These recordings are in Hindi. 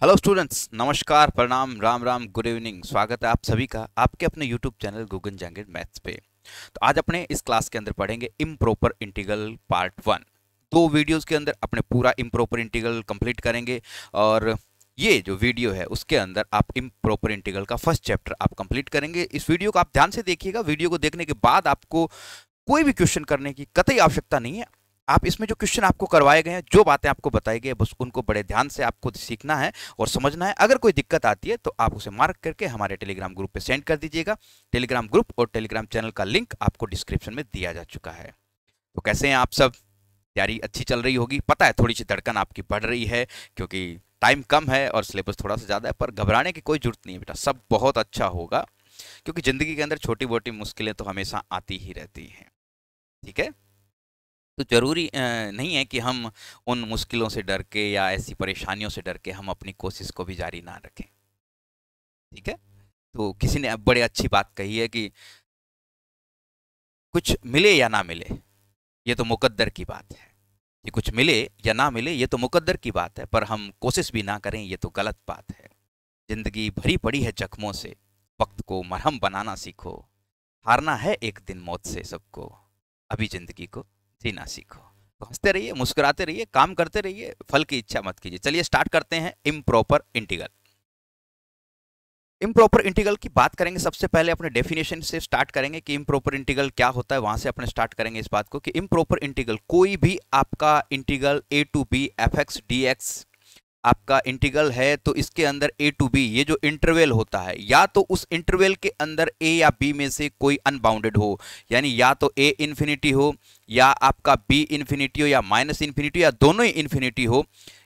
हेलो स्टूडेंट्स, नमस्कार, प्रणाम, राम राम, गुड इवनिंग। स्वागत है आप सभी का आपके अपने यूट्यूब चैनल गगन जंगीर मैथ्स पे। तो आज अपने इस क्लास के अंदर पढ़ेंगे इम्प्रॉपर इंटीग्रल पार्ट 1। दो वीडियोस के अंदर अपने पूरा इम्प्रॉपर इंटीग्रल कंप्लीट करेंगे और ये जो वीडियो है उसके अंदर आप इम्प्रॉपर इंटीग्रल का फर्स्ट चैप्टर आप कंप्लीट करेंगे। इस वीडियो को आप ध्यान से देखिएगा। वीडियो को देखने के बाद आपको कोई भी क्वेश्चन करने की कतई आवश्यकता नहीं है। आप इसमें जो क्वेश्चन आपको करवाए गए हैं, जो बातें आपको बताई गई है, बस उनको बड़े ध्यान से आपको सीखना है और समझना है। अगर कोई दिक्कत आती है तो आप उसे मार्क करके हमारे टेलीग्राम ग्रुप पे सेंड कर दीजिएगा। टेलीग्राम ग्रुप और टेलीग्राम चैनल का लिंक आपको डिस्क्रिप्शन में दिया जा चुका है। तो कैसे हैं आप सब? तैयारी अच्छी चल रही होगी। पता है थोड़ी सी धड़कन आपकी बढ़ रही है क्योंकि टाइम कम है और सिलेबस थोड़ा सा ज़्यादा है, पर घबराने की कोई जरूरत नहीं है बेटा, सब बहुत अच्छा होगा। क्योंकि ज़िंदगी के अंदर छोटी मोटी मुश्किलें तो हमेशा आती ही रहती हैं। ठीक है, तो ज़रूरी नहीं है कि हम उन मुश्किलों से डर के या ऐसी परेशानियों से डर के हम अपनी कोशिश को भी जारी ना रखें। ठीक है, तो किसी ने बड़े अच्छी बात कही है कि कुछ मिले या ना मिले ये तो मुकद्दर की बात है। कि कुछ मिले या ना मिले ये तो मुकद्दर की बात है, पर हम कोशिश भी ना करें ये तो गलत बात है। जिंदगी भरी पड़ी है जख्मों से, वक्त को मरहम बनाना सीखो। हारना है एक दिन मौत से सबको, अभी जिंदगी को जीना सीखो। तो हंसते रहिए, मुस्कुराते रहिए, काम करते रहिए, फल की इच्छा मत कीजिए। चलिए स्टार्ट करते हैं इम्प्रॉपर इंटीग्रल। इम्प्रॉपर इंटीग्रल की बात करेंगे। सबसे पहले अपने डेफिनेशन से स्टार्ट करेंगे कि इम्प्रॉपर इंटीग्रल क्या होता है। वहां से अपने स्टार्ट करेंगे इस बात को कि इम्प्रॉपर इंटीग्रल कोई भी आपका integral a to b fx dx आपका इंटीग्रल है, तो इसके अंदर a टू b ये जो इंटरवल होता है, या तो उस इंटरवल के अंदर a या b में से कोई अनबाउंडेड हो, यानी या तो a इन्फिनिटी हो या आपका b इन्फिनिटी हो या माइनस इन्फिनिटी या दोनों ही इन्फिनिटी हो,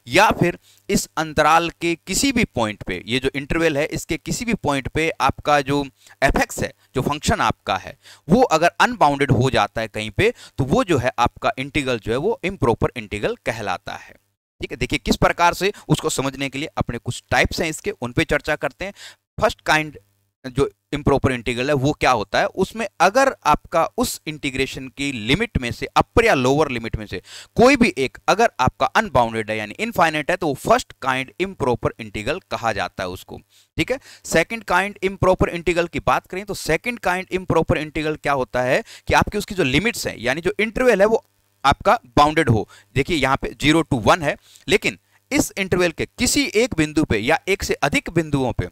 या फिर इस अंतराल के किसी भी पॉइंट पे, ये जो इंटरवल है इसके किसी भी पॉइंट पे आपका जो एफ है, जो फंक्शन आपका है, वो अगर अनबाउंडेड हो जाता है कहीं पे, तो वो जो है आपका इंटीग्रल जो है वो इम्प्रॉपर इंटीग्रल कहलाता है। ठीक है, देखिए किस प्रकार से उसको समझने के लिए अपने कुछ टाइप्स हैं इसके, उन पे चर्चा करते हैं। फर्स्ट काइंड जो इम्प्रॉपर इंटीग्रल है वो क्या होता है, उसमें अगर आपका उस इंटीग्रेशन की लिमिट में से, अपर या लोअर लिमिट में से कोई भी एक अगर आपका अनबाउंडेड है यानी इनफाइनाइट है, तो वो फर्स्ट काइंड इम्प्रॉपर इंटीग्रल कहा जाता है उसको। ठीक है, सेकंड काइंड इम्प्रॉपर इंटीग्रल की बात करें तो सेकंड काइंड इम्प्रॉपर इंटीग्रल क्या होता है कि आपकी उसकी जो लिमिट्स है, यानी जो इंटरवल है वो आपका बाउंडेड हो। देखिए यहां पे 0 to 1 है, लेकिन इस इंटरवल के किसी एक बिंदु पे या एक से अधिक बिंदुओं पे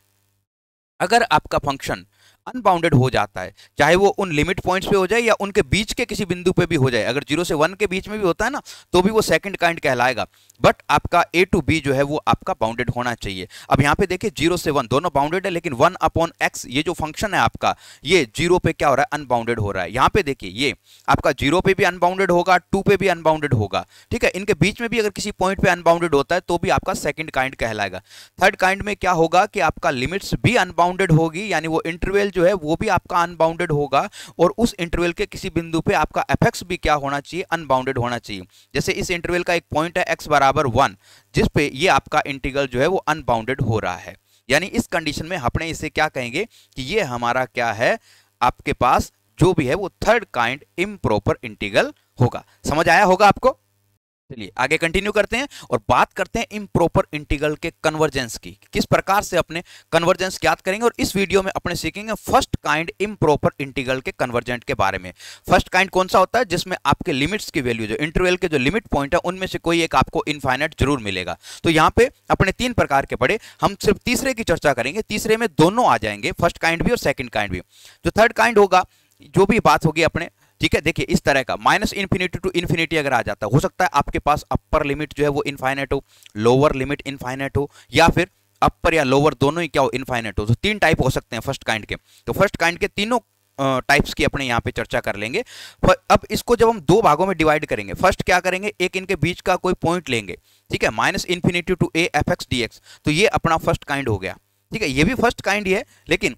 अगर आपका फंक्शन अनबाउंडेड हो जाता है, चाहे वो उन लिमिट पॉइंट्स पे हो जाए या उनके बीच के किसी बिंदु पे भी हो जाए, अगर 0 से 1 के बीच में भी होता है ना, तो भी वो सेकंड काइंड कहलाएगा। बट आपका a टू b जो है वो आपका बाउंडेड होना चाहिए। अब यहाँ पे देखिए 0 से 1 दोनों बाउंडेड है, लेकिन 1 अपॉन x ये जो फंक्शन है आपका, ये 0 पे क्या हो रहा है, अनबाउंडेड हो रहा है। यहाँ पे देखिए ये आपका 0 पे भी अनबाउंडेड होगा, 2 पे भी अनबाउंडेड होगा। ठीक है, इनके बीच में भी अगर किसी पॉइंट पे अनबाउंडेड होता है तो भी आपका सेकंड काइंड कहलाएगा। थर्ड काइंड में क्या होगा कि आपका लिमिट्स भी अनबाउंडेड होगी, यानी वो इंटरवल जो है वो भी आपका अनबाउंडेड होगा, और उस इंटरवल के किसी बिंदु पे आपका एफ भी क्या होना चाहिए, अनबाउंडेड होना चाहिए। जैसे इस इंटरवल का एक पॉइंट है x बराबर 1, जिस पे ये आपका इंटीग्रल जो है वो अनबाउंडेड हो रहा है। यानी इस कंडीशन में अपने इसे क्या कहेंगे कि ये हमारा क्या है, आपके पास जो भी है वो थर्ड काइंड इम्प्रॉपर इंटीग्रल होगा। समझ आया होगा आपको? चलिए आगे कंटिन्यू करते हैं और बात करते हैं इम्प्रॉपर इंटीग्रल के कन्वर्जेंस की, किस प्रकार से अपने कन्वर्जेंस ज्ञात करेंगे। और इस वीडियो में अपने सीखेंगे फर्स्ट काइंड इम्प्रॉपर इंटीग्रल के कन्वर्जेंट के बारे में। फर्स्ट काइंड कौन सा होता है, जिसमें आपके लिमिट्स की वैल्यू, जो इंटरवल के जो लिमिट पॉइंट है उनमें से कोई एक आपको इनफाइनाइट जरूर मिलेगा। तो यहाँ पे अपने 3 प्रकार के पढ़े, हम सिर्फ तीसरे की चर्चा करेंगे। तीसरे में दोनों आ जाएंगे, फर्स्ट काइंड भी और सेकेंड काइंड भी। जो थर्ड काइंड होगा, जो भी बात होगी अपने, ठीक है, देखिए इस तरह का माइनस इन्फिनिटी टू इन्फिनिटी अगर आ जाता है, हो सकता है आपके पास अपर लिमिट जो है वो इनफाइनाइट हो, लोअर लिमिट इनफाइनाइट हो, या फिर अपर या लोअर दोनों ही क्या हो, इनफाइनाइट हो। तो 3 टाइप हो सकते हैं फर्स्ट काइंड के। तो फर्स्ट काइंड के तीनों टाइप्स की अपने यहाँ पे चर्चा कर लेंगे। अब इसको जब हम 2 भागों में डिवाइड करेंगे, फर्स्ट क्या करेंगे, एक इनके बीच का कोई पॉइंट लेंगे, ठीक है, minus infinity to a fx dx, तो ये अपना फर्स्ट काइंड हो गया। ठीक है, ये भी फर्स्ट काइंड ही है, लेकिन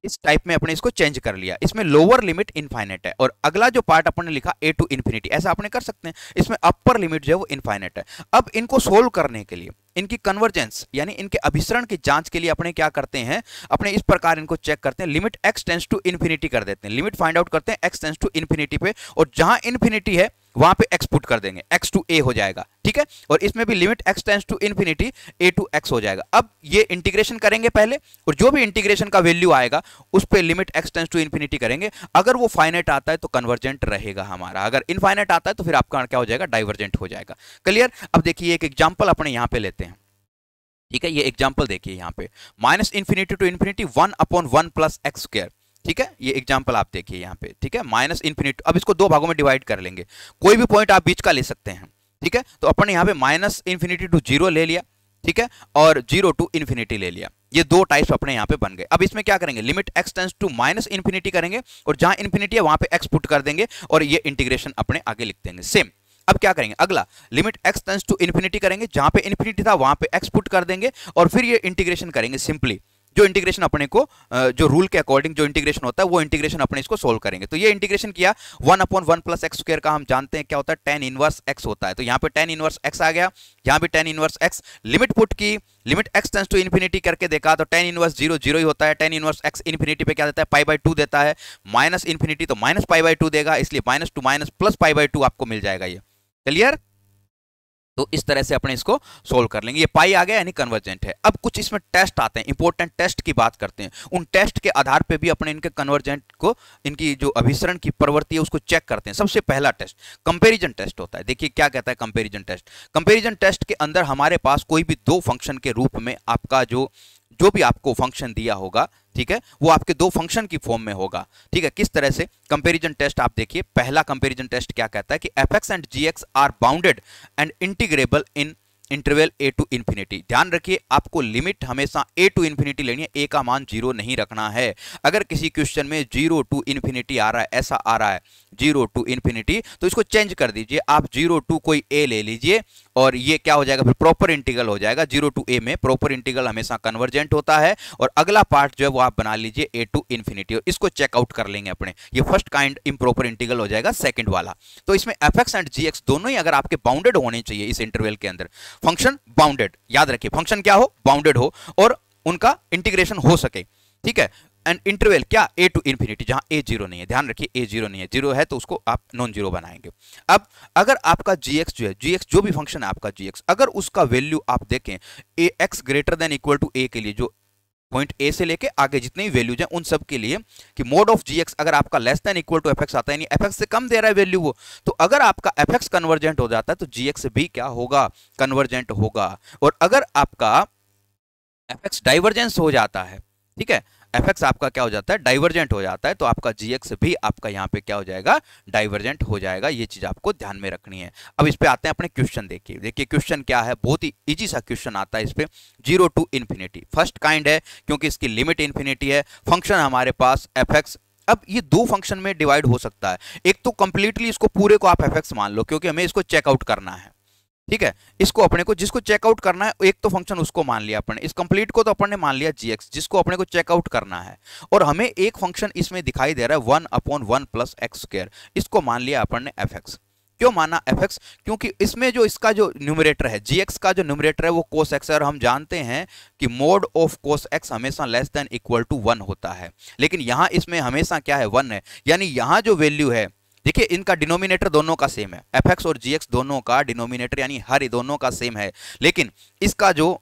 इस टाइप में अपने इसको चेंज कर लिया। इसमें लोअर लिमिट इनफाइनाइट है, और अगला जो पार्ट अपने लिखा a टू इन्फिनिटी, ऐसा अपने कर सकते हैं, इसमें अपर लिमिट जो है वो इनफाइनाइट है। अब इनको सोल्व करने के लिए इनकी कन्वर्जेंस यानी इनके अभिसरण की जांच के लिए अपने क्या करते हैं, अपने इस प्रकार इनको चेक करते हैं, limit x tends to infinity कर देते हैं, लिमिट फाइंड आउट करते हैं x टेंड्स टू इन्फिनिटी पे, और जहां इन्फिनिटी है वहां पे x पुट कर देंगे, x टू a हो जाएगा, ठीक है। और इसमें भी limit x tends to infinity a to x हो जाएगा। अब ये इंटीग्रेशन करेंगे पहले, और जो भी इंटीग्रेशन का वैल्यू आएगा उस पे limit x tends to infinity करेंगे। अगर वो फाइनाइट आता है तो कन्वर्जेंट रहेगा हमारा, अगर इनफाइनाइट आता है तो फिर आपका क्या हो जाएगा, डाइवर्जेंट हो जाएगा। क्लियर। अब देखिए एक एग्जांपल अपने यहां पे लेते हैं, ठीक है। ये एग्जांपल देखिए यहां पे minus infinity to infinity 1/1 plus x square, ठीक है। ये एग्जांपल आप देखिए यहां पे, ठीक है, माइनस इन्फिनिटी। अब इसको दो भागों में डिवाइड कर लेंगे, कोई भी पॉइंट आप बीच का ले सकते हैं, ठीक है। तो अपन यहां पे माइनस इन्फिनिटी टू 0 ले लिया, ठीक है, और 0 टू इन्फिनिटी ले लिया। ये दो टाइप्स अपने यहां पे बन गए। अब इसमें क्या करेंगे, limit x tends to minus infinity करेंगे, और जहां इन्फिनिटी है वहां पे x पुट कर देंगे, और ये इंटीग्रेशन अपने आगे लिख देंगे सेम। अब क्या करेंगे, अगला limit x tends to infinity करेंगे, जहां पे इन्फिनिटी था वहां पे x पुट कर देंगे, और फिर ये इंटीग्रेशन करेंगे सिंपली। जो इंटीग्रेशन अपने को जो रूल के अकॉर्डिंग जो इंटीग्रेशन होता है वो इंटीग्रेशन अपने इसको सोल्व करेंगे। तो ये इंटीग्रेशन किया 1/1 प्लस एक्स स्क्वायर का, हम जानते हैं क्या होता है, tan इनवर्स x होता है। तो यहाँ पे tan इनवर्स x आ गया, यहाँ भी tan inverse x, limit put की, limit x tends to infinity करके देखा तो tan इनवर्स 0 0 ही होता है, tan इनवर्स x इन्फिनिटी पे क्या देता है, π/2 देता है, माइनस इन्फिनिटी तो माइनस π/2 देगा, इसलिए माइनस टू माइनस प्लस π/2 आपको मिल जाएगा। ये क्लियर। तो इस तरह से अपने इसको सोल्व कर लेंगे। ये पाई आ गया यानी कन्वर्जेंट है। अब कुछ इसमें टेस्ट आते हैं, इंपॉर्टेंट टेस्ट की बात करते हैं। उन टेस्ट के आधार पे भी अपने इनके कन्वर्जेंट को, इनकी जो अभिसरण की प्रवृत्ति है उसको चेक करते हैं। सबसे पहला टेस्ट कंपैरिजन टेस्ट होता है। देखिए क्या कहता है कंपैरिजन टेस्ट। कंपैरिजन टेस्ट के अंदर हमारे पास कोई भी दो फंक्शन के रूप में आपका जो भी आपको फंक्शन दिया होगा, ठीक है, वो आपके दो फंक्शन की फॉर्म में होगा, ठीक है। किस तरह से कंपैरिजन टेस्ट आप देखिए। पहला कंपैरिजन टेस्ट क्या कहता है कि fx and gx are bounded and integrable in interval a to infinity. ध्यान रखिए आपको लिमिट हमेशा a टू इन्फिनिटी लेनी है, a का मान 0 नहीं रखना है। अगर किसी क्वेश्चन में 0 टू इन्फिनिटी आ रहा है, ऐसा आ रहा है 0 टू इन्फिनिटी, तो इसको चेंज कर दीजिए, आप 0 टू कोई a ले लीजिए, और ये क्या हो जाएगा, फिर प्रॉपर इंटीग्रल हो जाएगा। 0 टू a में प्रॉपर इंटीग्रल हमेशा कन्वर्जेंट होता है, और अगला पार्ट जो है वो आप बना लीजिए a टू इन्फिनिटी, और इसको चेकआउट कर लेंगे अपने। ये फर्स्ट काइंड इम्प्रॉपर इंटीग्रल हो जाएगा, सेकंड वाला। तो इसमें fx एंड gx दोनों ही अगर आपके बाउंडेड होने चाहिए इस इंटरवल के अंदर, फंक्शन बाउंडेड, याद रखिए फंक्शन क्या हो, बाउंडेड हो, और उनका इंटीग्रेशन हो सके, ठीक है। एंड इंटरवल क्या, a टू इन्फिनिटी, जहां a 0 नहीं है। ध्यान रखिए a 0 नहीं है, 0 है तो उसको आप नॉन जीरो बनाएंगे। अब अगर आपका gx जो है, gx जो भी फंक्शन है आपका gx, अगर उसका वैल्यू आप देखें ax greater than equal to a के लिए, जो पॉइंट a से लेके आगे जितने भी वैल्यूज हैं उन सब के लिए, कि मोड ऑफ gx अगर आपका less than equal to fx आता है, यानी fx से कम दे रहा है वैल्यू वो, तो अगर आपका fx कन्वर्जेंट हो जाता है तो gx भी क्या होगा, कन्वर्जेंट होगा। और अगर आपका fx डाइवर्जेंस हो जाता है, ठीक है, fx आपका क्या हो जाता है, डाइवर्जेंट हो जाता है, तो आपका gx भी आपका यहाँ पे क्या हो जाएगा, डाइवर्जेंट हो जाएगा। ये चीज आपको ध्यान में रखनी है। अब इस पे आते हैं अपने क्वेश्चन। देखिए देखिए क्वेश्चन क्या है, बहुत ही इजी सा क्वेश्चन आता है इस पे। 0 टू इन्फिनिटी फर्स्ट काइंड है, क्योंकि इसकी लिमिट इन्फिनिटी है, फंक्शन हमारे पास fx। अब ये दो फंक्शन में डिवाइड हो सकता है, एक तो कंप्लीटली इसको पूरे को आप fx मान लो, क्योंकि हमें इसको चेकआउट करना है, ठीक है। इसको अपने को जिसको चेकआउट करना है, एक तो फंक्शन उसको मान लिया अपन ने, इस कंप्लीट को तो अपन ने मान लिया gx, जिसको अपने को चेकआउट करना है। और हमें एक फंक्शन इसमें दिखाई दे रहा है 1/1 प्लस एक्स स्क्वायर, इसको मान लिया अपन ने fx। क्यों माना fx, क्योंकि इसमें जो इसका जो न्यूमरेटर है, gx का जो न्यूमरेटर है वो cos x है, और हम जानते हैं कि मोड ऑफ cos x हमेशा लेस देन इक्वल टू 1 होता है। लेकिन यहां इसमें हमेशा क्या है, 1 है, यानी यहां जो वैल्यू है, देखिए इनका डिनोमिनेटर दोनों का सेम है, fx और gx दोनों का डिनोमिनेटर यानी हर दोनों का सेम है, लेकिन इसका जो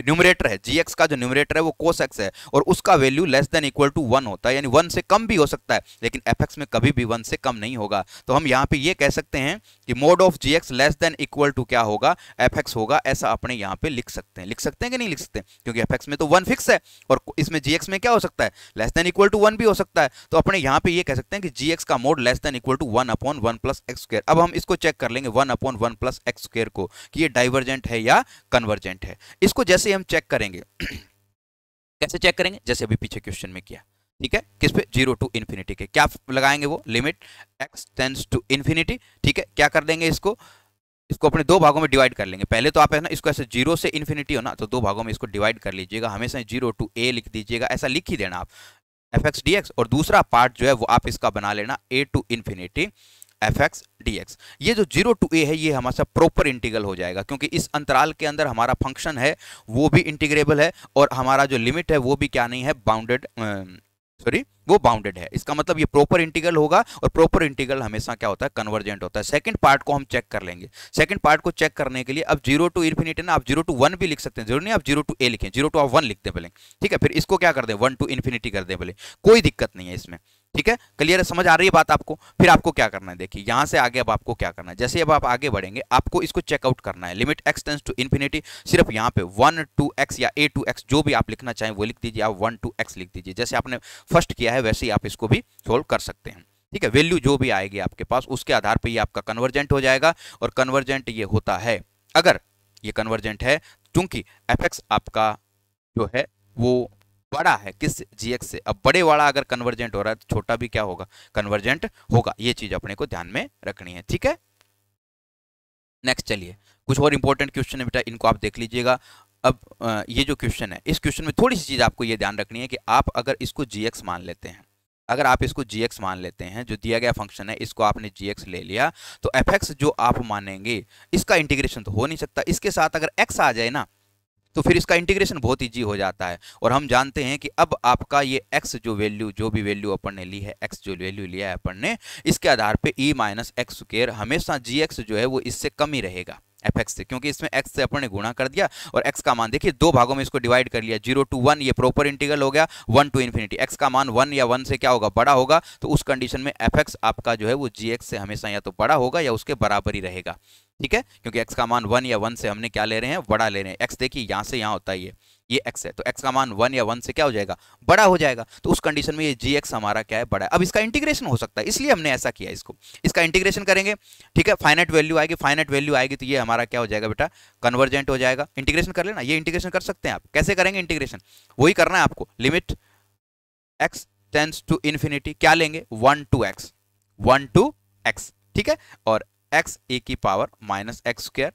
न्यूमरेटर है, gx का जो न्यूमरेटर है वो cos x है, और उसका value less than equal to 1 होता है, यानी 1 से कम भी हो सकता है, लेकिन fx में कभी भी 1 से कम नहीं होगा। तो हम यहाँ पे ये कह सकते हैं कि mod of gx less than equal to क्या होगा, fx होगा। ऐसा अपने यहाँ पे लिख सकते हैं कि नहीं लिख सकते, क्योंकि fx में तो 1 फिक्स है, और इसमें gx में क्या हो सकता है, लेस देन इक्वल टू 1 भी हो सकता है। तो अपने यहाँ पे ये कह सकते हैं कि gx का mod less than equal to 1/1 plus x square. अब हम इसको चेक कर लेंगे 1/1 प्लस एक्स स्क्वायर को, कि ये डाइवर्जेंट है या कन्वर्जेंट है। इसको जैसे हम चेक करेंगे, कैसे चेक करेंगे, जैसे अभी पीछे क्वेश्चन में किया, ठीक है। किस पे, 0 टू इन्फिनिटी के, क्या लगाएंगे वो, limit x tends to infinity, ठीक है। क्या कर देंगे, इसको अपने दो भागों में डिवाइड कर लेंगे। पहले तो आप है ना इसको ऐसे 0 से इन्फिनिटी हो ना, तो दो भागों में इसको डिवाइड कर लीजिएगा, हमेशा 0 टू a लिख दीजिएगा, ऐसा लिख ही देना आप fx dx, और दूसरा पार्ट जो है वो आप इसका बना लेना a to infinity fx dx। ये जो 0 to a है ये हमारा प्रॉपर इंटीग्रल हो जाएगा, क्योंकि इस अंतराल के अंदर हमारा फंक्शन है वो भी इंटीग्रेबल है और हमारा जो लिमिट है वो भी क्या नहीं है, बाउंडेड, सॉरी वो बाउंडेड है। इसका मतलब ये प्रॉपर इंटीग्रल होगा और प्रॉपर इंटीग्रल हमेशा क्या होता है, कन्वर्जेंट होता है। सेकंड पार्ट को हम चेक कर लेंगे। सेकंड पार्ट को चेक करने के लिए अब 0 टू इन्फिनिटी ना, आप 0 टू 1 भी लिख सकते हैं, जरूर नहीं आप 0 टू ए लिखें, 0 टू आप 1 लिखते हैं पहले, ठीक है। फिर इसको क्या कर दें, 1 टू इन्फिनिटी कर दें पहले, कोई दिक्कत नहीं है इसमें, ठीक है। क्लियर है, समझ आ रही है बात आपको। फिर आपको क्या करना है, देखिए यहां से आगे अब आपको क्या करना है, जैसे अब आप आगे बढ़ेंगे आपको इसको चेकआउट करना है। Limit x tends to infinity, सिर्फ यहाँ पे 1 टू x या a टू x जो भी आप लिखना चाहें वो लिख दीजिए, आप 1 टू x लिख दीजिए। जैसे आपने फर्स्ट किया है वैसे ही आप इसको भी सोल्व कर सकते हैं, ठीक है। वैल्यू जो भी आएगी आपके पास उसके आधार पर ये आपका कन्वर्जेंट हो जाएगा। और कन्वर्जेंट ये होता है, अगर ये कन्वर्जेंट है क्योंकि fx आपका जो है वो बड़ा है किस gx से। अब बड़े वाला अगर कन्वर्जेंट हो रहा है तो छोटा भी क्या होगा, कन्वर्जेंट होगा। ये चीज अपने को ध्यान में रखनी है, ठीक है। नेक्स्ट चलिए, कुछ और इंपॉर्टेंट क्वेश्चन है बेटा, इनको आप देख लीजिएगा। अब ये जो क्वेश्चन है इस क्वेश्चन में थोड़ी सी चीज आपको ये ध्यान रखनी है कि आप अगर इसको gx मान लेते हैं, अगर आप इसको gx मान लेते हैं, जो दिया गया फंक्शन है इसको आपने gx ले लिया, तो fx जो आप मानेंगे इसका इंटीग्रेशन तो हो नहीं सकता। इसके साथ अगर x आ जाए ना तो फिर इसका इंटीग्रेशन बहुत ईजी हो जाता है। और हम जानते हैं कि अब आपका ये x जो वैल्यू, जो भी वैल्यू अपन ने ली है, x जो वैल्यू लिया है अपन ने, इसके आधार पे e माइनस एक्स स्क्वायर हमेशा gx जो है वो इससे कम ही रहेगा fx से, क्योंकि इसमें x से अपन ने गुणा कर दिया और x का मान देखिए दो भागों में इसको डिवाइड कर लिया, 0 टू 1 ये प्रॉपर इंटीग्रल हो गया, 1 टू इन्फिनिटी x का मान 1 या 1 से क्या होगा, बड़ा होगा। तो उस कंडीशन में fx आपका जो है वो gx से हमेशा या तो बड़ा होगा या उसके बराबर ही रहेगा, ठीक है। क्योंकि x का मान 1 या 1 से हमने क्या ले रहे हैं, बड़ा ले रहे हैं। x देखिए यहाँ से यहाँ होता है ये x है, तो x का मान 1 या 1 से क्या हो जाएगा, बड़ा हो जाएगा। तो उस कंडीशन में ये gx हमारा क्या है, बड़ा है। अब इसका इंटीग्रेशन हो सकता है, इसलिए हमने ऐसा किया इसको। इसका इंटीग्रेशन करेंगे, ठीक है, फाइनाइट वैल्यू आएगी, फाइनाइट वैल्यू आएगी तो ये हमारा क्या हो जाएगा बेटा, कन्वर्जेंट हो जाएगा। इंटीग्रेशन कर लेना, ये इंटीग्रेशन कर सकते हैं आप। कैसे करेंगे इंटीग्रेशन, वही करना है आपको। Limit x tends to infinity क्या लेंगे, 1 टू x, ठीक है, और x e की पावर माइनस एक्स स्क्वायर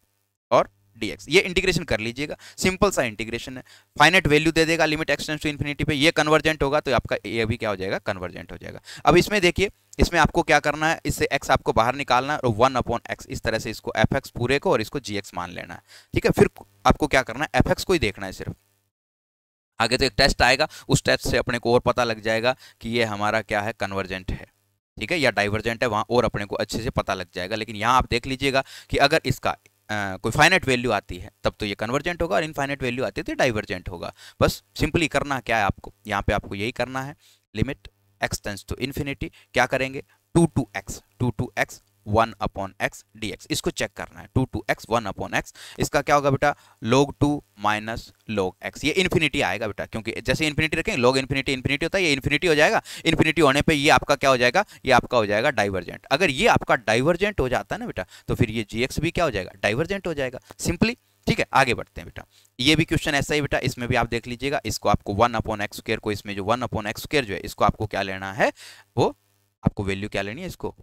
और dx, ये इंटीग्रेशन कर लीजिएगा। सिंपल सा इंटीग्रेशन है, फाइनाइट वैल्यू दे देगा limit x tends to infinity पे, ये कन्वर्जेंट होगा तो आपका ये भी क्या हो जाएगा, कन्वर्जेंट हो जाएगा। अब इसमें देखिए, इसमें आपको क्या करना है, इससे x आपको बाहर निकालना है और 1 अपॉन x, इस तरह से इसको fx पूरे को और इसको gx मान लेना है, ठीक है। फिर आपको क्या करना है, fx को ही देखना है सिर्फ। आगे तो एक टेस्ट आएगा, उस टेस्ट से अपने को और पता लग जाएगा कि ये हमारा क्या है, कन्वर्जेंट है, ठीक है, या डाइवर्जेंट है, वहां और अपने को अच्छे से पता लग जाएगा। लेकिन यहाँ आप देख लीजिएगा कि अगर इसका कोई फाइनाइट वैल्यू आती है तब तो ये कन्वर्जेंट होगा और इनफाइनाइट वैल्यू आती है तो डाइवर्जेंट होगा। बस सिंपली करना क्या है आपको, यहाँ पे आपको यही करना है। Limit x tends to infinity क्या करेंगे, 2 to x 1 upon x dx, इसको चेक करना है। 2 टू x 1 अपॉन x, इसका क्या होगा बेटा, log 2 माइनस log x, ये इन्फिनिटी आएगा बेटा, क्योंकि जैसे इन्फिनिटी रखेंगे log इन्फिनिटी इन्फिनिटी होता है, ये इन्फिनिटी हो जाएगा। इन्फिनिटी होने पे ये आपका क्या हो जाएगा, ये आपका हो जाएगा डाइवर्जेंट। अगर ये आपका डाइवर्जेंट हो जाता है ना बेटा, तो फिर ये gx भी क्या हो जाएगा, डाइवर्जेंट हो जाएगा, सिंपली, ठीक है। आगे बढ़ते हैं बेटा, ये भी क्वेश्चन ऐसा ही बेटा, इसमें भी आप देख लीजिएगा, इसको आपको 1 अपॉन एक्स स्क्वायर को, इसमें जो 1 अपॉन एक्स स्क्वायर जो है इसको आपको क्या लेना है, वो आपको वैल्यू क्या लेनी है, इसको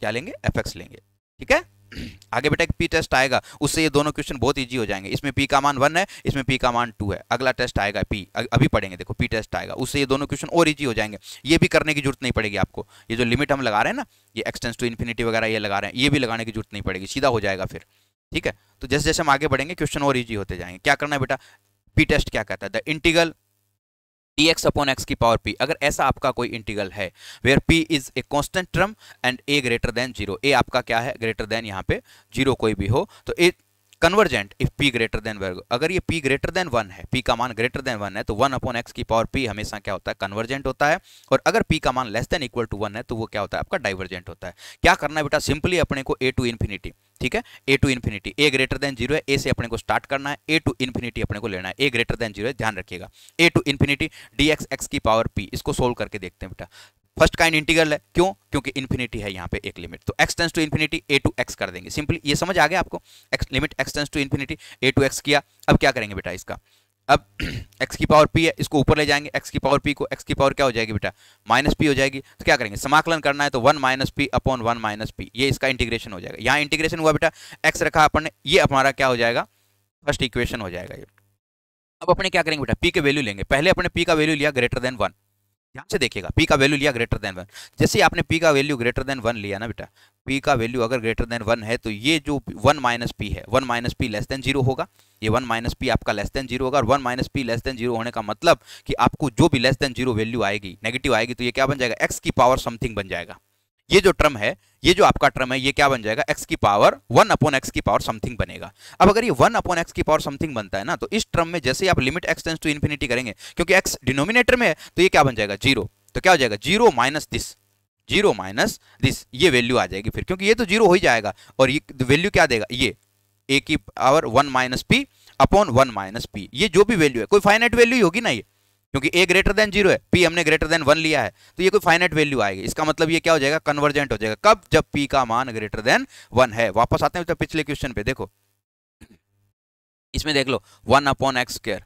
क्या लेंगे, fx लेंगे, ठीक है। आगे बेटा एक p टेस्ट आएगा, उससे ये दोनों क्वेश्चन बहुत इजी हो जाएंगे। इसमें p का मान 1 है, इसमें p का मान 2 है। अगला टेस्ट आएगा p, अभी पढ़ेंगे, देखो p टेस्ट आएगा, उससे ये दोनों क्वेश्चन और इजी हो जाएंगे। ये भी करने की जरूरत नहीं पड़ेगी आपको, ये जो लिमिट हम लगा रहे हैं ना, ये x टेंड्स टू इन्फिनिटी वगैरह ये लगा रहे हैं, ये भी लगाने की जरूरत नहीं पड़ेगी, सीधा हो जाएगा फिर, ठीक है। तो जैसे जैसे हम आगे बढ़ेंगे क्वेश्चन और ईजी होते जाएंगे। क्या करना है बेटा, p टेस्ट क्या कहता है, the integral dx upon x की पावर p, अगर ऐसा आपका कोई इंटीग्रल है where p is a constant term and a greater than 0, a आपका क्या है, ग्रेटर देन यहाँ पे 0 कोई भी हो, तो a convergent if p greater than वर्ग, अगर ये p ग्रेटर देन 1 है, p का मान ग्रेटर देन 1 है, तो 1 अपॉन x की पावर p हमेशा क्या होता है, कन्वर्जेंट होता है। और अगर p का मान लेस देन इक्वल टू 1 है तो वो क्या होता है, आपका डाइवर्जेंट होता है। क्या करना है बेटा, सिंपली अपने को a टू इन्फिनिटी, ठीक है, a to infinity, a greater than 0 है, a से अपने को स्टार्ट करना है, a टू इन्फिनिटी अपने को लेना है, a ग्रेटर देन 0 है, ध्यान रखिएगा, a to infinity dx x की पावर p, इसको सोल्व करके देखते हैं बेटा। फर्स्ट काइंड इंटीग्रल है, क्यों, क्योंकि इन्फिनिटी है यहाँ पे एक लिमिट, तो x tends to infinity a to x कर देंगे, सिंपली, ये समझ आ गया आपको। Limit x tends to infinity a to x किया। अब क्या करेंगे बेटा, इसका अब x की पावर p है, इसको ऊपर ले जाएंगे, x की पावर p को, x की पावर क्या हो जाएगी बेटा, माइनस p हो जाएगी। तो क्या करेंगे, समाकलन करना है, तो 1 minus p upon 1 minus p, ये इसका इंटीग्रेशन हो जाएगा। यहाँ इंटीग्रेशन हुआ बेटा, x रखा अपन ने, ये हमारा क्या हो जाएगा, फर्स्ट इक्वेशन हो जाएगा ये। अब अपने क्या करेंगे बेटा, p के वैल्यू लेंगे, पहले अपने p का वैल्यू लिया ग्रेटर देन 1, ध्यान से देखिएगा, पी का वैल्यू लिया ग्रेटर देन 1। जैसे आपने पी का वैल्यू ग्रेटर देन 1 लिया ना बेटा, पी का वैल्यू अगर ग्रेटर देन 1 है तो ये जो 1 माइनस पी है, 1 माइनस पी लेस देन 0 होगा। ये 1 माइनस पी आपका लेस देन 0 होगा, और 1 माइनस पी लेस देन 0 होने का मतलब कि आपको जो भी लेस देन 0 वैल्यू आएगी, नेगेटिव आएगी, तो ये क्या बन जाएगा, एक्स की पावर समथिंग बन जाएगा। ये जो टर्म है, ये जो आपका टर्म है, ये क्या बन जाएगा, एक्स की पावर 1 अपॉन एक्स की पावर समथिंग बनेगा। अब अगर ये 1 अपॉन एक्स की पावर समथिंग बनता है ना, तो इस टर्म में जैसे आप limit x tends to infinity करेंगे, क्योंकि एक्स डिनोमिनेटर में है, तो ये क्या बन जाएगा, 0। तो क्या हो जाएगा, 0 माइनस दिस, 0 माइनस दिस, ये वैल्यू आ जाएगी फिर, क्योंकि ये तो 0 हो ही जाएगा। और ये वैल्यू क्या देगा, ये ए की power 1 minus P upon 1 minus P, ये जो भी वैल्यू है, कोई फाइनाइट वैल्यू ही होगी ना ये, क्योंकि ए ग्रेटर देन 0 है, पी हमने ग्रेटर देन 1 लिया है, तो ये कोई फाइनाइट वैल्यू आएगी। इसका मतलब ये क्या हो जाएगा, कन्वर्जेंट हो जाएगा। कब, जब पी का मान ग्रेटर देन 1 है। वापस आते हैं तो पिछले क्वेश्चन पे देखो, इसमें देख लो 1 अपॉन एक्स स्क्वायर,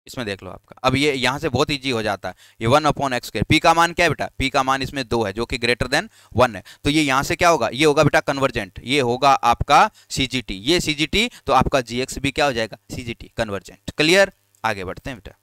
इसमें देख लो आपका, अब ये यहां से बहुत इजी हो जाता है। ये 1 अपॉन एक्स स्क्वायर, पी का मान क्या है बेटा, पी का मान इसमें 2 है, जो कि ग्रेटर देन 1 है, तो ये यहां से क्या होगा, ये होगा बेटा कन्वर्जेंट, ये होगा आपका सीजीटी, ये सीजीटी, तो आपका जीएक्स भी क्या हो जाएगा, सीजीटी, कन्वर्जेंट। क्लियर, आगे बढ़ते हैं बेटा।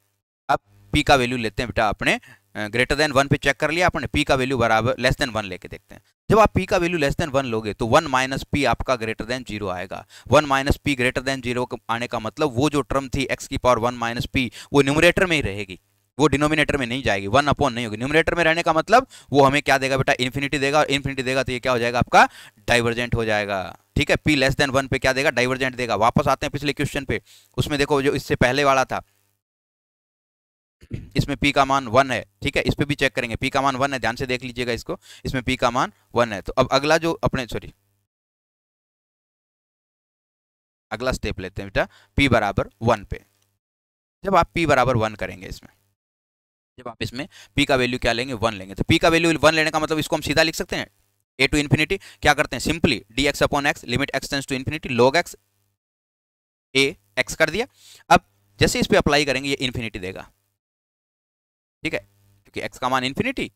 अब पी का वैल्यू लेते हैं बेटा अपने, ग्रेटर देन 1 पे चेक कर लिया आपने, पी का वैल्यू बराबर लेस देन 1 लेके देखते हैं। जब आप पी का वैल्यू लेस देन 1 लोगे तो 1 माइनस पी आपका ग्रेटर देन 0 आएगा। 1 माइनस पी ग्रेटर देन 0 आने का मतलब वो जो टर्म थी एक्स की पावर 1 माइनस पी, वो न्यूमरेटर में ही रहेगी, वो डिनोमिनेटर में नहीं जाएगी, 1 अपॉन नहीं होगी। न्यूमरेटर में रहने का मतलब वो हमें क्या देगा बेटा, इन्फिनिटी देगा, और इन्फिनिटी देगा तो ये क्या हो जाएगा, आपका डाइवर्जेंट हो जाएगा। ठीक है, पी लेस देन 1 पे क्या देगा, डाइवर्जेंट देगा। वापस आते हैं पिछले क्वेश्चन पे, उसमें देखो जो इससे पहले वाला था, इसमें p का मान 1 है, ठीक है, इस पे भी चेक करेंगे, p का मान 1 है, ध्यान से देख लीजिएगा इसको, इसमें p का मान 1 है। तो अब अगला जो अपने सॉरी अगला स्टेप लेते हैं बेटा, p बराबर 1 पे। जब आप p बराबर 1 करेंगे इसमें, जब आप इसमें p का वैल्यू क्या लेंगे, 1 लेंगे, तो p का वैल्यू 1 लेने का मतलब इसको हम सीधा लिख सकते हैं, a टू इन्फिनिटी, क्या करते हैं, simply dx upon x, limit x tends to infinity, log x a x कर दिया। अब जैसे इस पे अप्लाई करेंगे, ये इन्फिनिटी देगा, ठीक है, क्योंकि x का मान इन्फिनिटी,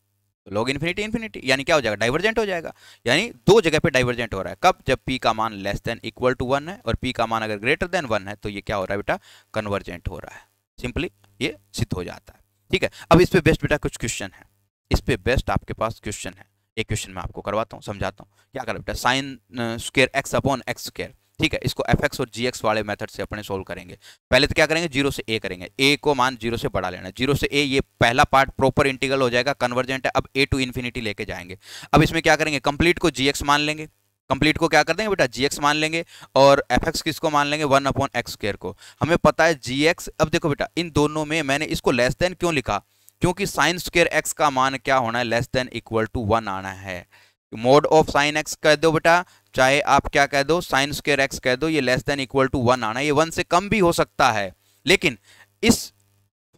तो log इन्फिनिटी इन्फिनिटी, यानी क्या हो जाएगा, डाइवर्जेंट हो जाएगा। यानी दो जगह पे डाइवर्जेंट हो रहा है, कब, जब p का मान लेस देन इक्वल टू 1 है, और p का मान अगर ग्रेटर देन 1 है, तो ये क्या हो रहा है बेटा, कन्वर्जेंट हो रहा है। सिंपली ये सिद्ध हो जाता है। ठीक है, अब इस पे बेस्ट बेटा कुछ क्वेश्चन है, इस पे बेस्ट आपके पास क्वेश्चन है। एक क्वेश्चन मैं आपको करवाता हूँ, समझाता हूँ क्या करें बेटा, sine square x upon x square, ठीक है, इसको एफ एक्स और जी एक्स वाले मेथड से अपने सोल्व करेंगे। पहले तो क्या करेंगे, 0 से a करेंगे, a को मान 0 से बढ़ा लेना, 0 से a, ये पहला पार्ट प्रॉपर इंटीग्रल हो जाएगा, कन्वर्जेंट है। अब a टू इन्फिनिटी लेके जाएंगे। अब इसमें क्या करेंगे, कंप्लीट को gx मान लेंगे, कंप्लीट को क्या कर देंगे बेटा, gx मान लेंगे, और fx किसको मान लेंगे, 1 अपॉन एक्स स्क्वायर को। हमें पता है gx, अब देखो बेटा इन दोनों में मैंने इसको लेस देन क्यों लिखा, क्योंकि साइन स्क्वायर x का मान क्या होना है, लेस देन इक्वल टू 1 आना है। मोड ऑफ साइन एक्स कह दो बेटा, चाहे आप क्या कह दो, साइन स्क्वायर एक्स कह दो, ये लेस देन इक्वल टू 1 आना है। ये 1 से कम भी हो सकता है, लेकिन इस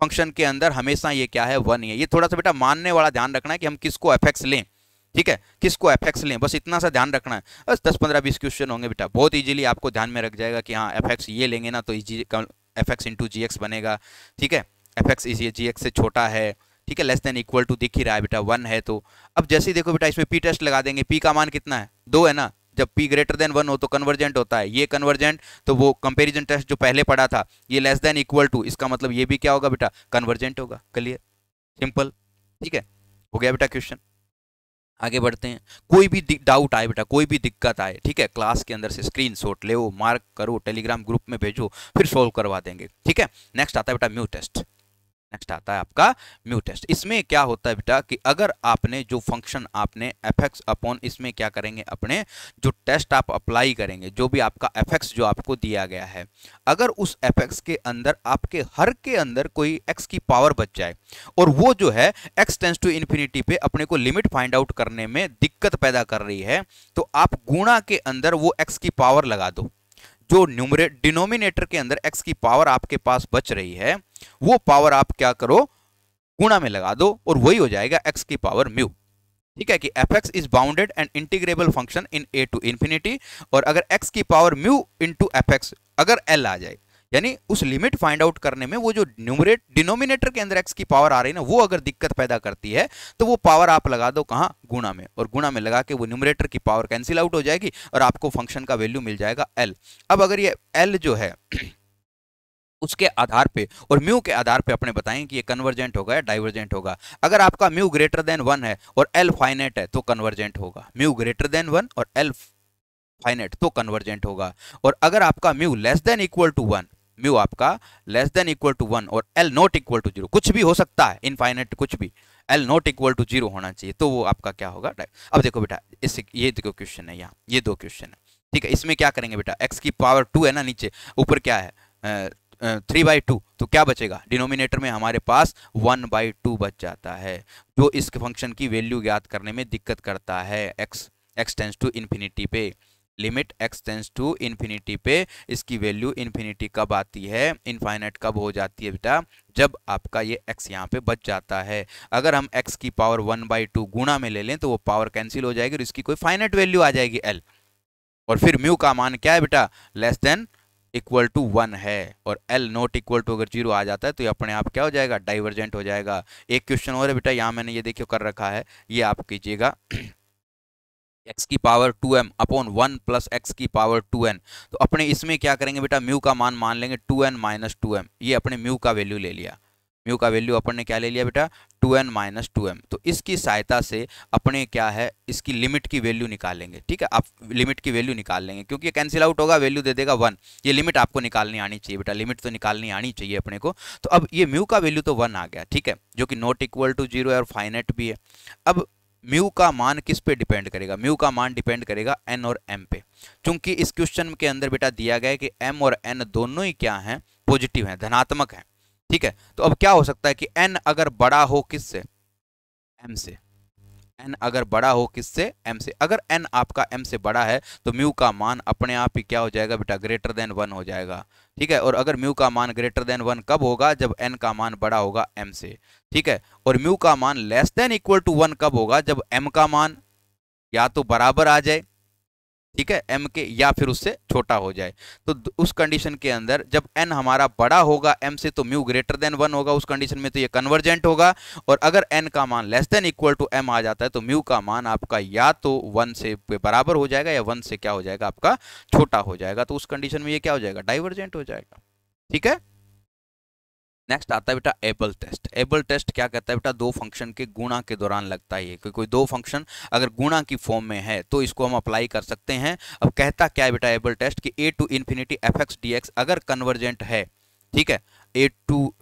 फंक्शन के अंदर हमेशा ये क्या है, 1 ही है। ये थोड़ा सा बेटा मानने वाला ध्यान रखना है कि हम किसको एफ एक्स लें, ठीक है, किसको एफ एक्स लें, बस इतना सा ध्यान रखना है। बस 10-15-20 क्वेश्चन होंगे बेटा, बहुत इजीली आपको ध्यान में रख जाएगा कि हाँ एफ एक्स ये लेंगे ना तो F x into g x बनेगा, ठीक है, एफ एक्स इस जी एक्स से छोटा है, ठीक है, लेस देन इक्वल टू दिख ही रहा है बेटा, 1 है। तो अब जैसे ही देखो बेटा इसमें पी टेस्ट लगा देंगे, पी का मान कितना है, 2 है ना, जब p ग्रेटर देन 1 हो तो कन्वर्जेंट होता है, ये कन्वर्जेंट, तो वो कंपैरिजन टेस्ट जो पहले पढ़ा था, ये लेस देन इक्वल टू, इसका मतलब ये भी क्या होगा बेटा, कन्वर्जेंट होगा। क्लियर, सिंपल, ठीक है, हो गया बेटा क्वेश्चन। आगे बढ़ते हैं, कोई भी डाउट आए बेटा, कोई भी दिक्कत आए, ठीक है, क्लास के अंदर से स्क्रीनशॉट ले, मार्क करो, टेलीग्राम ग्रुप में भेजो, फिर सोल्व करवा देंगे, ठीक है। नेक्स्ट आता है बेटा म्यू टेस्ट, नेक्स्ट आता है आपका म्यू टेस्ट। इसमें क्या होता है बेटा कि अगर आपने जो फंक्शन आपने एफ एक्स अपॉन, इसमें क्या करेंगे, अपने जो टेस्ट आप अप्लाई करेंगे, जो भी आपका एफ एक्स जो आपको दिया गया है, अगर उस एफ एक्स के अंदर आपके हर के अंदर कोई एक्स की पावर बच जाए, और वो जो है एक्स टेंस टू इन्फिनिटी पे अपने को लिमिट फाइंड आउट करने में दिक्कत पैदा कर रही है, तो आप गुणा के अंदर वो एक्स की पावर लगा दो। जो डिनोमिनेटर के अंदर x की पावर आपके पास बच रही है, वो पावर आप क्या करो, गुणा में लगा दो, और वही हो जाएगा x की पावर म्यू। ठीक है कि f x is bounded and integrable function in a to infinity, और अगर x की power mu into f x, अगर l आ जाए, यानी उस लिमिट फाइंड आउट करने में वो जो डिनोमिनेटर के अंदर x की पावर आ रही है ना, वो अगर दिक्कत पैदा करती है, तो वो पावर आप लगा दो कहां, गुणा में, और गुणा में लगा के वो न्यूमरेटर की पावर कैंसिल आउट हो जाएगी, और आपको फंक्शन का वैल्यू मिल जाएगा l। अब अगर ये l जो है उसके आधार पे और म्यू के आधार पे अपने बताएं कि ये कन्वर्जेंट होगा या डाइवर्जेंट होगा। अगर आपका म्यू ग्रेटर देन 1 है और एल फाइनाइट है तो कन्वर्जेंट होगा, म्यू ग्रेटर देन 1 और एल फाइनाइट तो कन्वर्जेंट होगा। और अगर आपका mu less than equal to 1, mu आपका लेस देन इक्वल टू 1 और एल नॉट इक्वल टू 0, कुछ भी हो सकता है इनफाइनाइट कुछ भी, एल नॉट इक्वल टू 0 होना चाहिए, तो वो आपका क्या होगा। अब देखो बेटा इससे ये देखो क्वेश्चन है, यहाँ ये दो क्वेश्चन है, ठीक है। इसमें क्या करेंगे बेटा, एक्स की पावर 2 है ना नीचे, ऊपर क्या है 3/2, तो क्या बचेगा डिनोमिनेटर में हमारे पास 1/2 बच जाता है, जो इस फंक्शन की वैल्यू ज्ञात करने में दिक्कत करता है। एक्स टेंस टू इन्फिनिटी पे, limit x tends to infinity पे इसकी वैल्यू इन्फिनिटी कब आती है, इनफाइनाइट कब हो जाती है बेटा, जब आपका ये x यहाँ पे बच जाता है। अगर हम x की पावर 1/2 गुणा में ले लें तो वो पावर कैंसिल हो जाएगी और इसकी कोई फाइनाइट वैल्यू आ जाएगी l, और फिर म्यू का मान क्या है बेटा, लेस देन इक्वल टू 1 है, और एल नॉट इक्वल टू अगर 0 आ जाता है तो ये अपने आप क्या हो जाएगा, डाइवर्जेंट हो जाएगा। एक क्वेश्चन और है बेटा, यहाँ मैंने ये देखियो कर रखा है, ये आप कीजिएगा एक्स की power 2m upon 1 plus x की पावर 2n, तो अपने इसमें क्या करेंगे बेटा, म्यू का मान लेंगे 2n माइनस 2m, ये अपने म्यू का वैल्यू ले लिया, म्यू का वैल्यू अपन ने क्या ले लिया बेटा 2n माइनस 2m, तो इसकी सहायता से अपने क्या है इसकी लिमिट की वैल्यू निकालेंगे, ठीक है। आप लिमिट की वैल्यू निकाल लेंगे क्योंकि ये कैंसिल आउट होगा, वैल्यू दे देगा 1, ये लिमिट आपको निकालनी आनी चाहिए बेटा, लिमिट तो निकालनी आनी चाहिए अपने को। तो अब ये म्यू का वैल्यू तो 1 आ गया, ठीक है, जो कि नॉट इक्वल टू 0 है और फाइनाइट भी है। अब म्यू का मान किस पे डिपेंड करेगा, म्यू का मान डिपेंड करेगा एन और एम पे, क्योंकि इस क्वेश्चन के अंदर बेटा दिया गया है कि एम और एन दोनों ही क्या हैं, पॉजिटिव हैं, धनात्मक हैं, ठीक है। तो अब क्या हो सकता है कि एन अगर बड़ा हो किससे, एम से, एन अगर बड़ा हो किससे, एम से, अगर एन आपका एम से बड़ा है तो म्यू का मान अपने आप ही क्या हो जाएगा बेटा, ग्रेटर देन 1 हो जाएगा, ठीक है। और अगर म्यू का मान ग्रेटर देन 1 कब होगा, जब एन का मान बड़ा होगा एम से, ठीक है। और म्यू का मान लेस देन इक्वल टू 1 कब होगा, जब एम का मान या तो बराबर आ जाए, ठीक है, एम के, या फिर उससे छोटा हो जाए। तो उस कंडीशन के अंदर जब एन हमारा बड़ा होगा एम से तो म्यू ग्रेटर देन 1 होगा, उस कंडीशन में तो ये कन्वर्जेंट होगा। और अगर एन का मान less than equal to m आ जाता है तो म्यू का मान आपका या तो 1 से बराबर हो जाएगा या 1 से क्या हो जाएगा आपका छोटा हो जाएगा, तो उस कंडीशन में ये क्या हो जाएगा, डाइवर्जेंट हो जाएगा, ठीक है। नेक्स्ट आता है बेटा एबल टेस्ट। एबल टेस्ट क्या कहता है बेटा, दो फंक्शन के गुणा के दौरान लगता है, कि कोई दो फंक्शन अगर गुणा की फॉर्म में है तो इसको हम अप्लाई कर सकते हैं। अब कहता क्या है बेटा एबल टेस्ट कि a to infinity f x d x अगर कन्वर्जेंट है, ठीक है, a to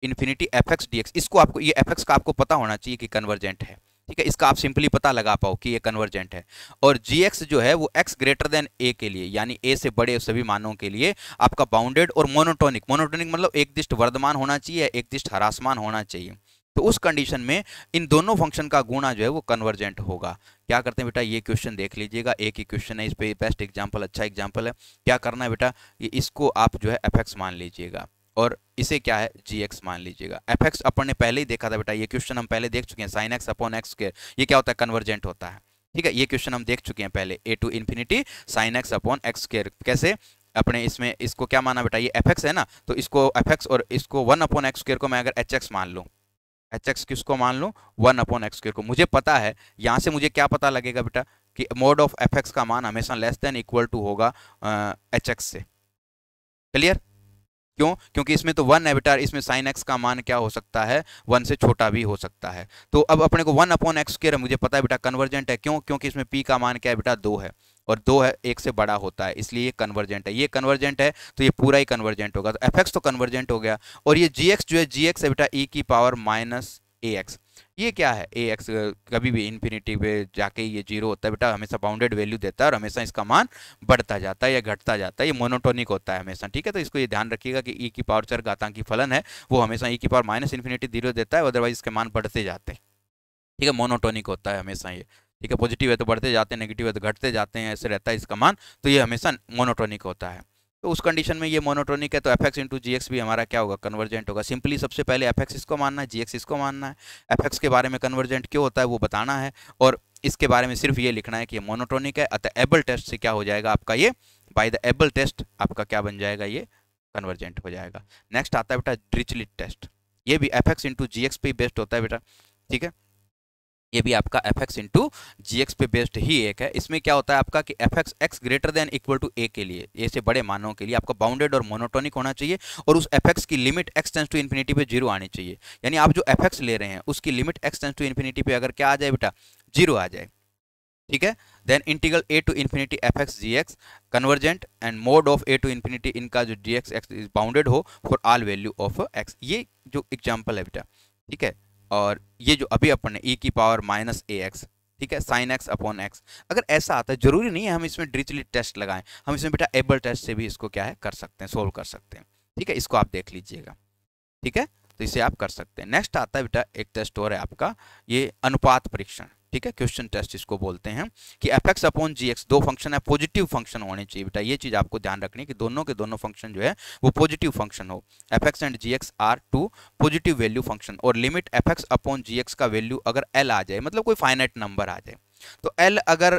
infinity f x d x, इसको आपको ये एफ एक्स का आपको पता होना चाहिए कि कन्वर्जेंट है, ठीक है, इसका आप सिंपली पता लगा पाओ कि ये कन्वर्जेंट है। और जी एक्स जो है वो एक्स ग्रेटर देन ए के लिए, यानी ए से बड़े सभी मानों के लिए आपका बाउंडेड और मोनोटोनिक, मोनोटोनिक मतलब एक दिष्ट वर्धमान होना चाहिए, एक दिष्ट ह्रासमान होना चाहिए। तो उस कंडीशन में इन दोनों फंक्शन का गुणा जो है वो कन्वर्जेंट होगा। क्या करते हैं बेटा, ये क्वेश्चन देख लीजिएगा, एक ही क्वेश्चन है, इस पे बेस्ट एग्जांपल, अच्छा एग्जांपल है। क्या करना है बेटा, ये इसको आप जो है एफ एक्स मान लीजिएगा और इसे क्या है जी एक्स मान लीजिएगा। एफ एक्स अपन ने पहले ही देखा था बेटा, ये क्वेश्चन हम पहले देख चुके हैं, sign x upon x square, ये क्या होता है, कन्वर्जेंट होता है, ठीक है, ये क्वेश्चन हम देख चुके हैं पहले, a to infinity sine x upon x square, कैसे अपने इसमें इसको क्या माना बेटा, ये एफ एक्स है ना, तो इसको एफ एक्स और इसको 1 अपॉन एक्स स्क्वायर को मैं अगर एच एक्स मान लूँ, एच एक्स किसको मान लूँ 1 अपॉन एक्स स्क्वायर को, मुझे पता है यहाँ से मुझे क्या पता लगेगा बेटा कि मोड ऑफ एफ एक्स का मान हमेशा लेस देन इक्वल टू होगा एच एक्स से, क्लियर। क्यों, क्योंकि इसमें तो 1 है बेटा, इसमें साइन एक्स का मान क्या हो सकता है, 1 से छोटा भी हो सकता है। तो अब अपने को 1 अपॉन एक्स स्क्वायर मुझे पता है बेटा कन्वर्जेंट है, क्यों, क्योंकि इसमें p का मान क्या है बेटा 2 है, और 2 है 1 से बड़ा होता है, इसलिए ये कन्वर्जेंट है, ये कन्वर्जेंट है तो ये पूरा ही कन्वर्जेंट होगा, तो एफ एक्स तो कन्वर्जेंट हो गया। और ये जी एक्स जो है, जी एक्स है बेटा e की पावर माइनस ए एक्स, ये क्या है ए एक्स, कभी भी इन्फिनिटी पे जाके ये 0 होता है बेटा, हमेशा बाउंडेड वैल्यू देता है और हमेशा इसका मान बढ़ता जाता है या घटता जाता है, ये मोनोटोनिक होता है हमेशा, ठीक है। तो इसको ये ध्यान रखिएगा कि ई की पावर चर घातांकी फलन है वो हमेशा ई की पावर माइनस इन्फिनिटी 0 देता है, अदरवाइज इसके मान बढ़ते जाते हैं, ठीक है, मोनोटोनिक होता है हमेशा ये, ठीक है, पॉजिटिव है तो बढ़ते जाते हैं, नेगेटिव है तो घटते जाते हैं, ऐसे रहता है इसका मान, तो ये हमेशा मोनोटोनिक होता है। तो उस कंडीशन में ये मोनोटोनिक है तो F x into g x भी हमारा क्या होगा, कन्वर्जेंट होगा। सिंपली सबसे पहले एफ एक्स इसको मानना है, जी एक्स इसको मानना है, एफ एक्स के बारे में कन्वर्जेंट क्यों होता है वो बताना है, और इसके बारे में सिर्फ ये लिखना है कि ये मोनोटोनिक है, अतः एबल टेस्ट से क्या हो जाएगा आपका ये, बाय द एबल टेस्ट आपका क्या बन जाएगा, ये कन्वर्जेंट हो जाएगा। नेक्स्ट आता है बेटा ड्रिचलेट टेस्ट, ये भी f x into g x पे बेस्ड होता है बेटा, ठीक है। ये भी आपका f x into g x पे बेस्ड ही एक है। इसमें क्या होता है आपका कि f x x greater than equal to a के लिए, ए से बड़े मानों के लिए आपका बाउंडेड और मोनोटोनिक होना चाहिए, और उस एफ एक्स की limit x tends to infinity पे जीरो आनी चाहिए। यानी आप जो एफ एक्स ले रहे हैं उसकी limit x tends to infinity पे अगर क्या आ जाए बेटा, जीरो आ जाए, ठीक है, then integral a to infinity f x g x convergent and mod of a to infinity इनका जो g x x is bounded हो for all value of x. ये जो एग्जाम्पल है बेटा, ठीक है। और ये जो अभी अपन ने e की पावर माइनस ए एक्स, ठीक है, साइन एक्स अपॉन एक्स, अगर ऐसा आता है, जरूरी नहीं है हम इसमें डिरिचलेट टेस्ट लगाएं, हम इसमें बेटा एबल टेस्ट से भी इसको क्या है कर सकते हैं, सोल्व कर सकते हैं, ठीक है। इसको आप देख लीजिएगा, ठीक है, तो इसे आप कर सकते हैं। नेक्स्ट आता है बेटा एक टेस्ट और है आपका, ये अनुपात परीक्षण, ठीक है, क्वेश्चन टेस्ट इसको बोलते हैं, कि f x upon g x दो फंक्शन है, पॉजिटिव फंक्शन होने चाहिए बेटा। ये चीज आपको ध्यान रखनी है कि दोनों के दोनों फंक्शन जो है वो पॉजिटिव फंक्शन हो। F x and g x are two positive value function, और limit f x upon g x का वैल्यू अगर एल आ जाए, मतलब कोई फाइनाइट नंबर आ जाए, तो एल अगर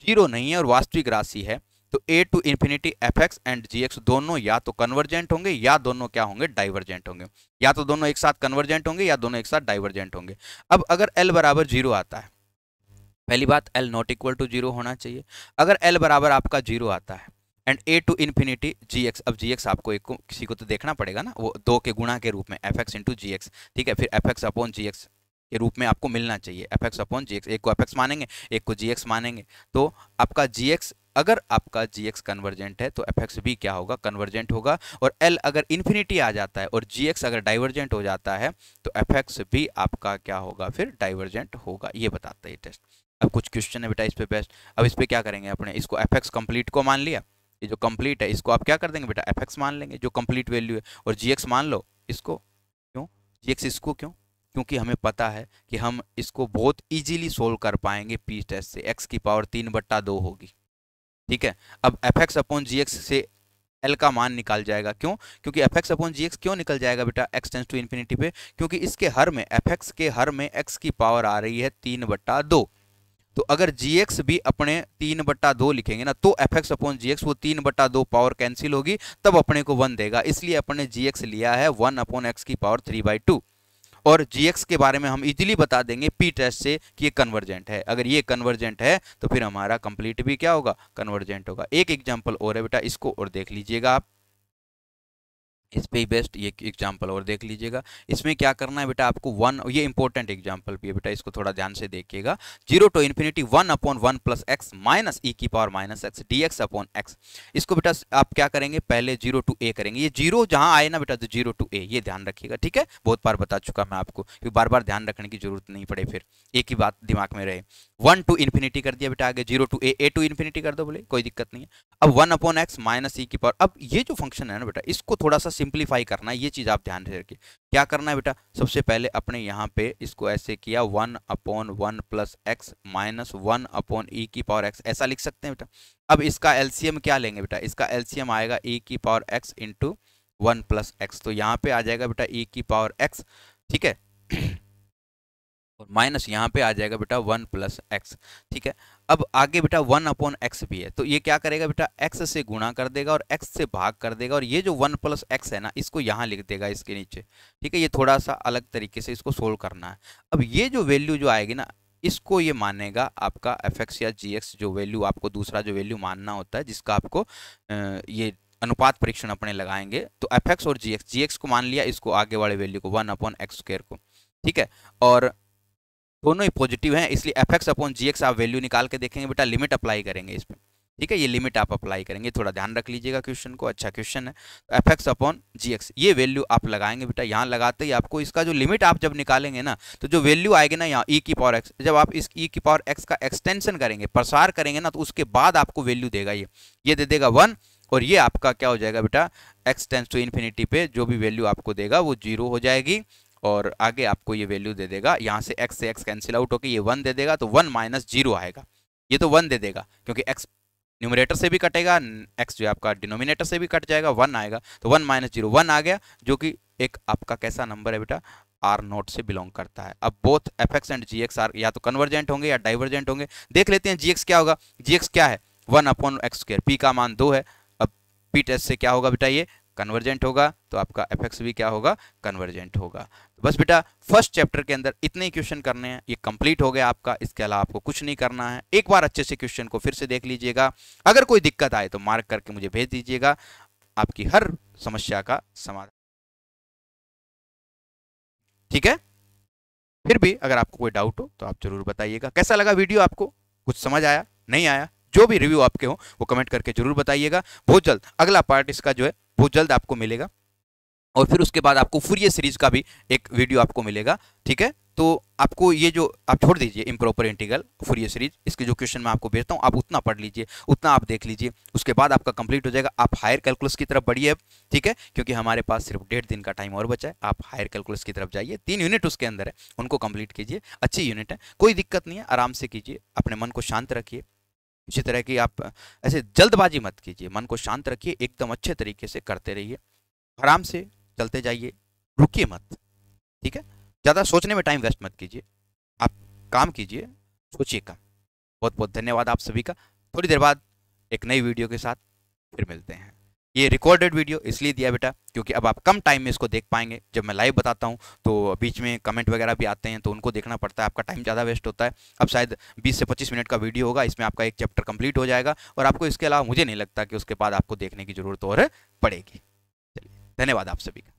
जीरो नहीं है और वास्तविक राशि है, तो a to infinity f x and g x दोनों या तो कन्वर्जेंट होंगे या दोनों क्या होंगे, डाइवर्जेंट होंगे। या तो दोनों एक साथ कन्वर्जेंट होंगे या दोनों एक साथ डाइवर्जेंट होंगे। अब अगर एल बराबर जीरो आता है, पहली बात l not equal to zero होना चाहिए। अगर एल बराबर आपका जीरो आता है and a to infinity g x, अब जी एक्स आपको एक को किसी को तो देखना पड़ेगा ना, वो दो के गुणा के रूप में F x into g x, ठीक है, फिर F x upon g x के रूप में आपको मिलना चाहिए, F x upon g x, एक को एफ एक्स मानेंगे एक को जी एक्स मानेंगे, तो आपका जी एक्स, अगर आपका जी एक्स कन्वर्जेंट है तो एफ एक्स भी क्या होगा, कन्वर्जेंट होगा। और एल अगर इन्फिनिटी आ जाता है और जी एक्स अगर डाइवर्जेंट हो जाता है तो एफ एक्स भी आपका क्या होगा, फिर डाइवर्जेंट होगा। ये बताता है ये टेस्ट। अब कुछ क्वेश्चन है बेटा इस पे बेस्ट। अब इस पे क्या करेंगे अपने, इसको एफ एक्स कंप्लीट को मान लिया, ये जो कंप्लीट है इसको आप क्या कर देंगे बेटा, एफ एक्स मान लेंगे जो कंप्लीट वैल्यू है, और जी एक्स मान लो इसको, क्यों जी एक्स इसको, क्यों, क्योंकि हमें पता है कि हम इसको बहुत इजीली सोल्व कर पाएंगे पी टेस्ट से, एक्स की पावर 3/2 होगी, ठीक है। अब F x upon g x से एल का मान निकाल जाएगा, क्यों, क्योंकि F x upon g x क्यों निकल जाएगा बेटा एक्स टेंस टू इन्फिनिटी पे, क्योंकि इसके हर में, एफ एक्स के हर में एक्स की पावर आ रही है 3/2, तो अगर जी एक्स भी अपने 3/2 लिखेंगे ना, तो F x upon g x वो 3/2 पावर कैंसिल होगी, तब अपने को 1 देगा, इसलिए अपने जी एक्स लिया है 1 अपॉन एक्स की पावर 3/2। और जी एक्स के बारे में हम इजीली बता देंगे पी टेस्ट से कि ये कन्वर्जेंट है, अगर ये कन्वर्जेंट है तो फिर हमारा कंप्लीट भी क्या होगा, कन्वर्जेंट होगा। एक एग्जांपल और है बेटा, इसको और देख लीजिएगा आप, इस पे ही बेस्ट ये एग्जांपल और देख लीजिएगा। इसमें क्या करना है बेटा आपको, वन, ये इंपॉर्टेंट एग्जांपल भी है बेटा, इसको थोड़ा ध्यान से देखिएगा। 0 to infinity 1 upon 1 plus x minus e की power minus x d x upon x. इसको बेटा आप क्या करेंगे, पहले 0 टू ए करेंगे, ये जीरो जहां आए ना बेटा तो 0 टू ए, ये ध्यान रखिएगा, ठीक है, बहुत बार बता चुका मैं आपको, क्योंकि बार बार ध्यान रखने की जरूरत नहीं पड़े, फिर एक ही बात दिमाग में रहे। 1 टू इन्फिनिटी कर दिया बेटा, आगे 0 to a, a to infinity कर दो, बोले कोई दिक्कत नहीं है। अब 1 अपॉन एक्स माइनस ई की पावर, अब ये जो फंक्शन है ना बेटा इसको थोड़ा सा सिंप्लीफाई करना है, ये चीज आप ध्यान से रखिए। क्या करना है बेटा, सबसे पहले अपने यहाँ पे इसको ऐसे किया 1 upon 1 plus x minus 1 upon e की पावर एक्स, ऐसा लिख सकते हैं बेटा। अब इसका एलसीएम क्या लेंगे बेटा, इसका एलसीएम आएगा ई की power x into 1 plus x, तो यहाँ पे आ जाएगा बेटा ई की पावर एक्स, ठीक है, और माइनस यहाँ पे आ जाएगा बेटा 1 प्लस एक्स, ठीक है। अब आगे बेटा 1 अपॉन एक्स भी है, तो ये क्या करेगा बेटा, एक्स से गुणा कर देगा और एक्स से भाग कर देगा, और ये जो 1 प्लस एक्स है ना इसको यहाँ लिख देगा इसके नीचे, ठीक है। ये थोड़ा सा अलग तरीके से इसको सोल्व करना है। अब ये जो वैल्यू जो आएगी ना, इसको ये मानेगा आपका एफ एक्स या जी एक्स, जो वैल्यू आपको दूसरा जो वैल्यू मानना होता है, जिसका आपको ये अनुपात परीक्षण अपने लगाएंगे, तो एफ एक्स और जी एक्स को मान लिया, इसको आगे वाले वैल्यू को 1 अपॉन एक्स स्क्वायर को, ठीक है, और दोनों ही पॉजिटिव हैं, इसलिए F x upon g x आप वैल्यू निकाल के देखेंगे बेटा, लिमिट अप्लाई करेंगे इसमें, ठीक है, ये लिमिट आप अप्लाई करेंगे, थोड़ा ध्यान रख लीजिएगा क्वेश्चन को, अच्छा क्वेश्चन है। तो F x upon g x ये वैल्यू आप लगाएंगे बेटा, यहाँ लगाते ही आपको इसका जो लिमिट आप जब निकालेंगे ना, तो जो वैल्यू आएगी ना यहाँ ई की पावर एक्स, जब आप इस ई की पावर एक्स का एक्सटेंशन करेंगे, प्रसार करेंगे ना, तो उसके बाद आपको वैल्यू देगा, ये दे देगा 1, और ये आपका क्या हो जाएगा बेटा, एक्स टेंस टू इन्फिनिटी पे जो भी वैल्यू आपको देगा वो 0 हो जाएगी, और आगे आपको ये वैल्यू दे देगा, यहाँ से x कैंसिल आउट होकर ये 1 दे देगा, तो 1 माइनस 0 आएगा, ये तो 1 दे देगा क्योंकि x न्यूमरेटर से भी कटेगा, x जो आपका डिनोमिनेटर से भी कट जाएगा, 1 आएगा, तो 1 माइनस 0 1 आ गया, जो कि एक आपका कैसा नंबर है बेटा, आर नोट से बिलोंग करता है। अब both f x and g x are या तो कन्वर्जेंट होंगे या डाइवर्जेंट होंगे, देख लेते हैं जी एक्स क्या होगा, जी एक्स क्या है 1 अपॉन एक्स स्क्वायर, पी का मान 2 है, अब पी टेस्ट से क्या होगा बेटा, ये कन्वर्जेंट होगा तो आपका एफ भी क्या होगा, कन्वर्जेंट होगा। तो बस बेटा फर्स्ट चैप्टर के अंदर इतने ही क्वेश्चन करने हैं, ये कंप्लीट हो गया आपका। इसके अलावा आपको कुछ नहीं करना है। एक बार अच्छे से क्वेश्चन को फिर से देख लीजिएगा, अगर कोई दिक्कत आए तो मार्क करके मुझे भेज दीजिएगा, आपकी हर समस्या का समाधान, ठीक है। फिर भी अगर आपको कोई डाउट हो तो आप जरूर बताइएगा। कैसा लगा वीडियो आपको, कुछ समझ आया, नहीं आया, जो भी रिव्यू आपके हो वो कमेंट करके जरूर बताइएगा। बहुत जल्द अगला पार्ट इसका जो है बहुत जल्द आपको मिलेगा, और फिर उसके बाद आपको फूरियर सीरीज का भी एक वीडियो आपको मिलेगा, ठीक है। तो आपको ये जो आप छोड़ दीजिए इम्प्रॉपर इंटीग्रल फूरियर सीरीज, इसके जो क्वेश्चन मैं आपको भेजता हूँ आप उतना पढ़ लीजिए, उतना आप देख लीजिए, उसके बाद आपका कंप्लीट हो जाएगा। आप हायर कैलकुलस की तरफ बढ़िए, ठीक है, क्योंकि हमारे पास सिर्फ 1.5 दिन का टाइम और बचा है। आप हायर कैलकुलस की तरफ जाइए, 3 यूनिट उसके अंदर है, उनको कंप्लीट कीजिए। अच्छी यूनिट है, कोई दिक्कत नहीं है, आराम से कीजिए, अपने मन को शांत रखिए। इसी तरह की आप ऐसे जल्दबाजी मत कीजिए, मन को शांत रखिए, एकदम अच्छे तरीके से करते रहिए, आराम से चलते जाइए, रुकिए मत, ठीक है। ज़्यादा सोचने में टाइम वेस्ट मत कीजिए, आप काम कीजिए, सोचिए कम। बहुत बहुत धन्यवाद आप सभी का। थोड़ी देर बाद एक नई वीडियो के साथ फिर मिलते हैं। ये रिकॉर्डेड वीडियो इसलिए दिया बेटा क्योंकि अब आप कम टाइम में इसको देख पाएंगे। जब मैं लाइव बताता हूँ तो बीच में कमेंट वगैरह भी आते हैं, तो उनको देखना पड़ता है, आपका टाइम ज़्यादा वेस्ट होता है। अब शायद 20 से 25 मिनट का वीडियो होगा, इसमें आपका एक चैप्टर कंप्लीट हो जाएगा, और आपको इसके अलावा मुझे नहीं लगता कि उसके बाद आपको देखने की ज़रूरत और पड़ेगी। चलिए, धन्यवाद आप सभी का।